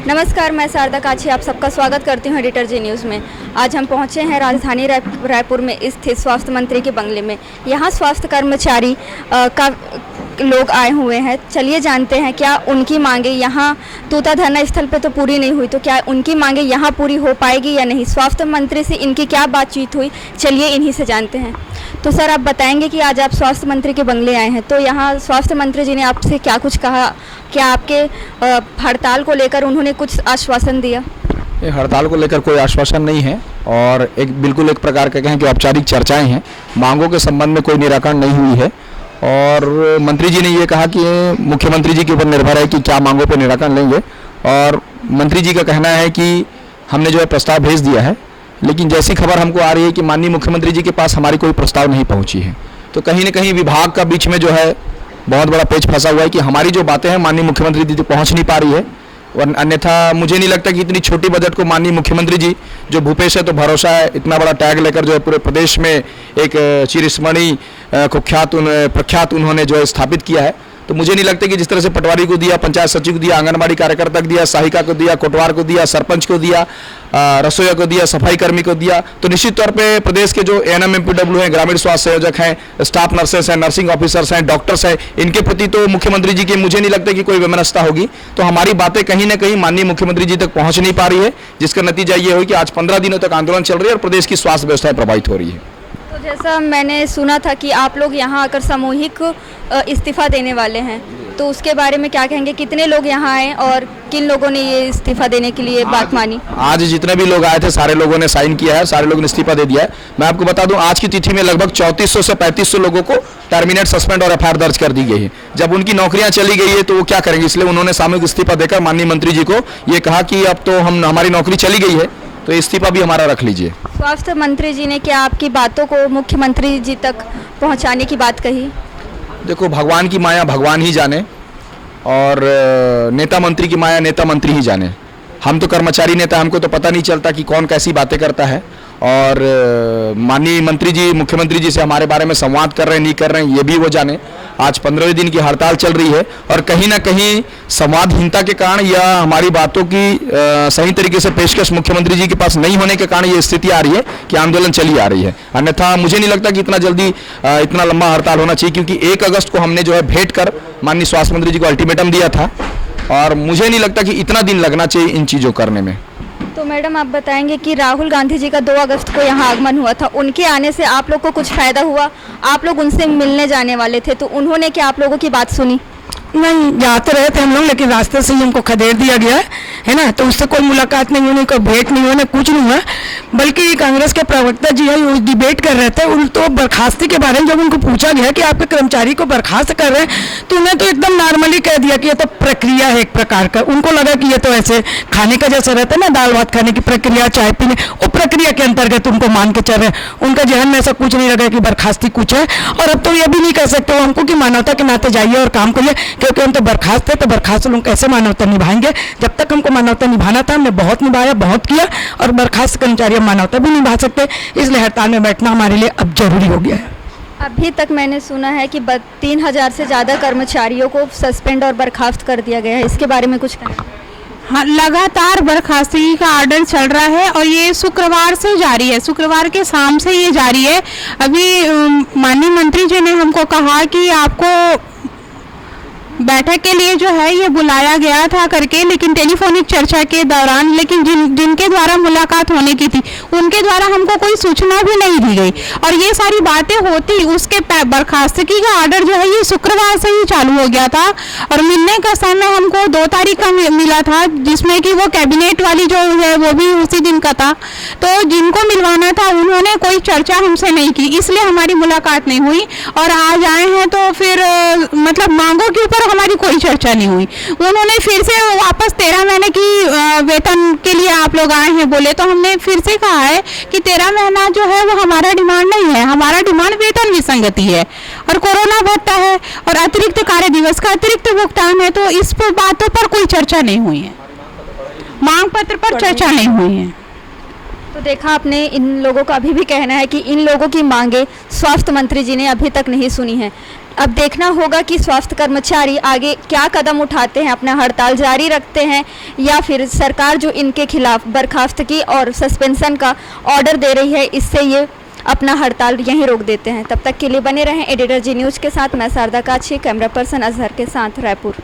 नमस्कार, मैं शारदा काछी आप सबका स्वागत करती हूँ एडिटर जी न्यूज़ में। आज हम पहुँचे हैं राजधानी रायपुर में स्थित स्वास्थ्य मंत्री के बंगले में। यहाँ स्वास्थ्य कर्मचारी का लोग आए हुए हैं। चलिए जानते हैं क्या उनकी मांगे यहाँ तूता धरना स्थल पे तो पूरी नहीं हुई, तो क्या उनकी मांगे यहाँ पूरी हो पाएगी या नहीं। स्वास्थ्य मंत्री से इनकी क्या बातचीत हुई, चलिए इन्हीं से जानते हैं। तो सर, आप बताएंगे कि आज आप स्वास्थ्य मंत्री के बंगले आए हैं, तो यहाँ स्वास्थ्य मंत्री जी ने आपसे क्या कुछ कहा? क्या आपके हड़ताल को लेकर उन्होंने कुछ आश्वासन दिया? हड़ताल को लेकर कोई आश्वासन नहीं है और बिल्कुल एक प्रकार का कहें कि औपचारिक चर्चाएं हैं। मांगों के संबंध में कोई निराकरण नहीं हुई है और मंत्री जी ने ये कहा कि मुख्यमंत्री जी के ऊपर निर्भर है कि क्या मांगों पर निराकरण लेंगे। और मंत्री जी का कहना है कि हमने जो है प्रस्ताव भेज दिया है, लेकिन जैसी खबर हमको आ रही है कि माननीय मुख्यमंत्री जी के पास हमारी कोई प्रस्ताव नहीं पहुंची है। तो कहीं न कहीं विभाग का बीच में जो है बहुत बड़ा पेच फंसा हुआ है कि हमारी जो बातें हैं माननीय मुख्यमंत्री जी तक पहुंच नहीं पा रही है। और अन्यथा मुझे नहीं लगता कि इतनी छोटी बजट को माननीय मुख्यमंत्री जी, जो भूपेश है तो भरोसा है, इतना बड़ा टैग लेकर जो है पूरे प्रदेश में एक चिरस्मरणीय प्रख्यात उन्होंने जो है स्थापित किया है। तो मुझे नहीं लगता कि जिस तरह से पटवारी को दिया, पंचायत सचिव को दिया, आंगनबाड़ी कार्यकर्ता को दिया, सहायिका को दिया, कोटवार को दिया, सरपंच को दिया, रसोइया को दिया, सफाई कर्मी को दिया, तो निश्चित तौर पे प्रदेश के जो ANM MPW हैं, ग्रामीण स्वास्थ्य संयोजक हैं, स्टाफ नर्सेस हैं, नर्सिंग ऑफिसर्स हैं, डॉक्टर्स हैं, इनके प्रति तो मुख्यमंत्री जी की मुझे नहीं लगता कि कोई वैमनस्यता होगी। तो हमारी बातें कहीं ना कहीं माननीय मुख्यमंत्री जी तक पहुंच नहीं पा रही है, जिसका नतीजा ये हो कि आज 15 दिनों तक आंदोलन चल रही है और प्रदेश की स्वास्थ्य व्यवस्था प्रभावित हो रही है। तो जैसा मैंने सुना था कि आप लोग यहाँ आकर सामूहिक इस्तीफा देने वाले हैं, तो उसके बारे में क्या कहेंगे? कितने लोग यहाँ आए और किन लोगों ने ये इस्तीफा देने के लिए बात मानी? आज जितने भी लोग आए थे सारे लोगों ने साइन किया है, सारे लोगों ने इस्तीफा दे दिया है। मैं आपको बता दूं, आज की तिथि में लगभग 3400 से 3500 लोगों को टर्मिनेट, सस्पेंड और FIR दर्ज कर दी गई है। जब उनकी नौकरियां चली गई है तो वो क्या करेंगे, इसलिए उन्होंने सामूहिक इस्तीफा देकर माननीय मंत्री जी को ये कहा कि अब तो हमारी नौकरी चली गई है, तो इस्तीफा भी हमारा रख लीजिए। स्वास्थ्य मंत्री जी ने क्या आपकी बातों को मुख्यमंत्री जी तक पहुँचाने की बात कही? देखो, भगवान की माया भगवान ही जाने और नेता मंत्री की माया नेता मंत्री ही जाने। हम तो कर्मचारी नेता, हमको तो पता नहीं चलता कि कौन कैसी बातें करता है। और माननीय मंत्री जी, मुख्यमंत्री जी से हमारे बारे में संवाद कर रहे हैं नहीं कर रहे हैं, ये भी वो जाने। आज 15वें दिन की हड़ताल चल रही है और कहीं ना कहीं संवादहीनता के कारण या हमारी बातों की सही तरीके से पेशकश मुख्यमंत्री जी के पास नहीं होने के कारण ये स्थिति आ रही है कि आंदोलन चली आ रही है। अन्यथा मुझे नहीं लगता कि इतना जल्दी इतना लंबा हड़ताल होना चाहिए, क्योंकि 1 अगस्त को हमने जो है भेंट कर माननीय स्वास्थ्य मंत्री जी को अल्टीमेटम दिया था और मुझे नहीं लगता कि इतना दिन लगना चाहिए इन चीज़ों करने में। तो मैडम, आप बताएंगे कि राहुल गांधी जी का 2 अगस्त को यहाँ आगमन हुआ था, उनके आने से आप लोग को कुछ फायदा हुआ? आप लोग उनसे मिलने जाने वाले थे, तो उन्होंने क्या आप लोगों की बात सुनी? नहीं, जाते रहे थे हम लोग, लेकिन रास्ते से ही हमको खदेड़ दिया गया है ना। तो उससे कोई मुलाकात नहीं हुई, कोई भेंट नहीं हुई, कुछ नहीं हुआ। बल्कि कांग्रेस के प्रवक्ता जी है वो डिबेट कर रहे थे, उन तो बर्खास्ती के बारे में जब उनको पूछा गया कि आपके कर्मचारी को बर्खास्त कर रहे हैं, तो उन्हें तो एकदम नॉर्मली कह दिया कि ये तो प्रक्रिया है एक प्रकार का। उनको लगा कि ये तो ऐसे खाने का जैसे रहता है ना, दाल भात खाने की प्रक्रिया, चाय पीने, वो प्रक्रिया के अंतर्गत उनको मान के चल रहे हैं। उनका जहन में ऐसा कुछ नहीं लगा कि बर्खास्ती कुछ है। और अब तो ये भी नहीं कह सकते हमको कि मानवता के नाते जाइए और काम करिए, क्योंकि हम तो बर्खास्त थे। तो बर्खास्त लोग कैसे मानवता निभाएंगे? जब तक हमको मानवता निभाना था हमने बहुत निभाया, बहुत किया, और बर्खास्त कर्मचारी मानवता भी निभा सकते, इसलिए हड़ताल में बैठना हमारे लिए अब जरूरी हो गया है। अभी तक मैंने सुना है कि 3000 से ज़्यादा कर्मचारियों को सस्पेंड और बर्खास्त कर दिया गया है, इसके बारे में कुछ कहें? हाँ, लगातार बर्खास्तगी का ऑर्डर चल रहा है और ये शुक्रवार से जारी है, शुक्रवार के शाम से ये जारी है। अभी माननीय मंत्री जी ने हमको कहा कि आपको बैठक के लिए जो है ये बुलाया गया था करके, लेकिन टेलीफोनिक चर्चा के दौरान, लेकिन जिनके द्वारा मुलाकात होने की थी उनके द्वारा हमको कोई सूचना भी नहीं दी गई। और ये सारी बातें होती, उसके बर्खास्तगी का ऑर्डर जो है ये शुक्रवार से ही चालू हो गया था और मिलने का समय हमको 2 तारीख का मिला था, जिसमें कि वो कैबिनेट वाली जो है वो भी उसी दिन का था। तो जिनको मिलवाना था उन्होंने कोई चर्चा हमसे नहीं की, इसलिए हमारी मुलाकात नहीं हुई। और आज आए हैं तो फिर मतलब मांगों के ऊपर हमारी कोई चर्चा नहीं हुई। उन्होंने फिर से वापस 13 महीने की वेतन के लिए आप लोग आए हैं बोले, तो हमने फिर से कहा है कि 13 महीना जो है वो हमारा डिमांड नहीं है, हमारा डिमांड वेतन विसंगति है और कोरोना भत्ता है और अतिरिक्त कार्य दिवस का अतिरिक्त भुगतान है। तो इस पर बातों पर कोई चर्चा नहीं हुई है, मांग पत्र पर चर्चा नहीं हुई है। तो देखा आपने, इन लोगों का अभी भी कहना है कि इन लोगों की मांगे स्वास्थ्य मंत्री जी ने अभी तक नहीं सुनी है। अब देखना होगा कि स्वास्थ्य कर्मचारी आगे क्या कदम उठाते हैं, अपना हड़ताल जारी रखते हैं या फिर सरकार जो इनके खिलाफ बर्खास्तगी और सस्पेंशन का ऑर्डर दे रही है, इससे ये अपना हड़ताल यहीं रोक देते हैं। तब तक के लिए बने रहें एडिटर जी न्यूज़ के साथ। मैं शारदा काछी, कैमरा पर्सन अजहर के साथ, रायपुर।